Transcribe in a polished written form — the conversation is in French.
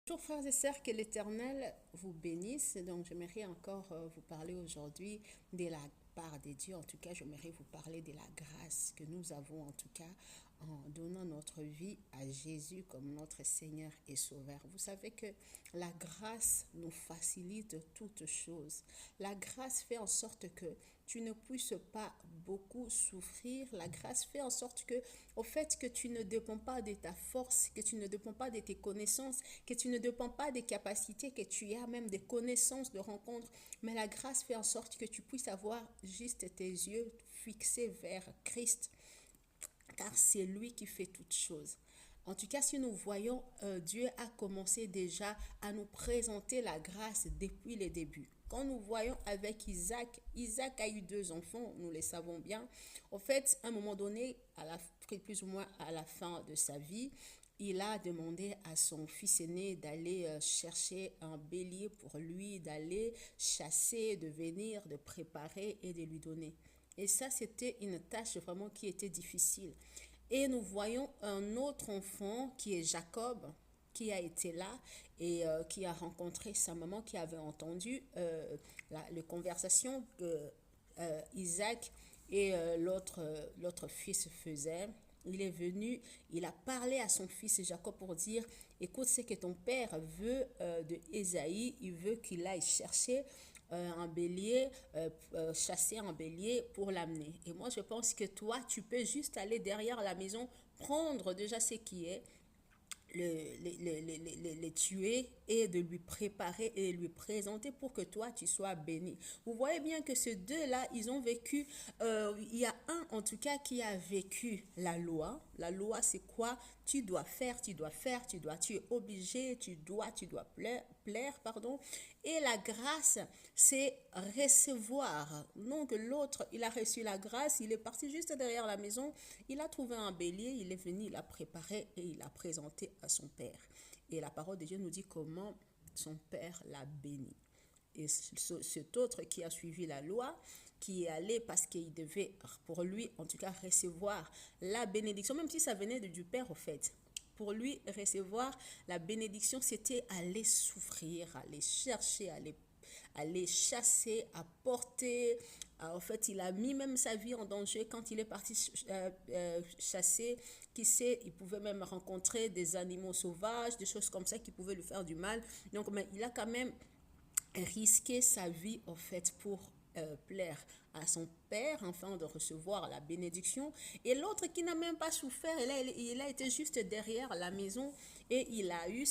Bonjour frères et sœurs, que l'Éternel vous bénisse. Donc j'aimerais encore vous parler aujourd'hui de la part de Dieu. En tout cas, j'aimerais vous parler de la grâce que nous avons en tout cas en donnant notre vie à Jésus comme notre Seigneur et Sauveur. Vous savez que la grâce nous facilite toutes choses. La grâce fait en sorte que tu ne puisses pas beaucoup souffrir. La grâce fait en sorte que, au fait que tu ne dépends pas de ta force, que tu ne dépends pas de tes connaissances, que tu ne dépends pas des capacités que tu as, même des connaissances de rencontre, mais la grâce fait en sorte que tu puisses avoir juste tes yeux fixés vers Christ, car c'est lui qui fait toutes choses. En tout cas, si nous voyons, Dieu a commencé déjà à nous présenter la grâce depuis le début. Quand nous voyons avec Isaac, Isaac a eu deux enfants, nous le savons bien. En fait, à un moment donné, plus ou moins à la fin de sa vie, il a demandé à son fils aîné d'aller chercher un bélier pour lui, d'aller chasser, de venir, de préparer et de lui donner. Et ça, c'était une tâche vraiment qui était difficile. Et nous voyons un autre enfant qui est Jacob, qui a été là et qui a rencontré sa maman, qui avait entendu la conversation que Isaac et l'autre fils faisaient. Il est venu, il a parlé à son fils Jacob pour dire, écoute, c'est que ton père veut de Ésaïe, il veut qu'il aille chercher un bélier, chasser un bélier pour l'amener. Et moi, je pense que toi, tu peux juste aller derrière la maison, prendre déjà ce qui est, les tuer et de lui préparer et lui présenter pour que toi tu sois béni. Vous voyez bien que ces deux-là, ils ont vécu, il y a un en tout cas qui a vécu la loi. La loi, c'est quoi? Tu dois faire, tu dois faire, tu es obligé, tu dois plaire, pardon. Et la grâce, c'est recevoir. Donc l'autre, il a reçu la grâce, il est parti juste derrière la maison, il a trouvé un bélier, il est venu, il l'a préparé et il l'a présenté à son père. Et la parole de Dieu nous dit comment son père l'a béni. Et cet autre qui a suivi la loi, qui est allé parce qu'il devait, pour lui, en tout cas, recevoir la bénédiction, même si ça venait du Père, au fait. Pour lui, recevoir la bénédiction, c'était aller souffrir, aller chercher, aller chasser, à porter. En fait, il a mis même sa vie en danger quand il est parti chasser. Qui sait, il pouvait même rencontrer des animaux sauvages, des choses comme ça qui pouvaient lui faire du mal. Donc, mais il a quand même risqué sa vie, en fait, pour plaire à son père, afin de recevoir la bénédiction. Et l'autre qui n'a même pas souffert, il a été juste derrière la maison et il a eu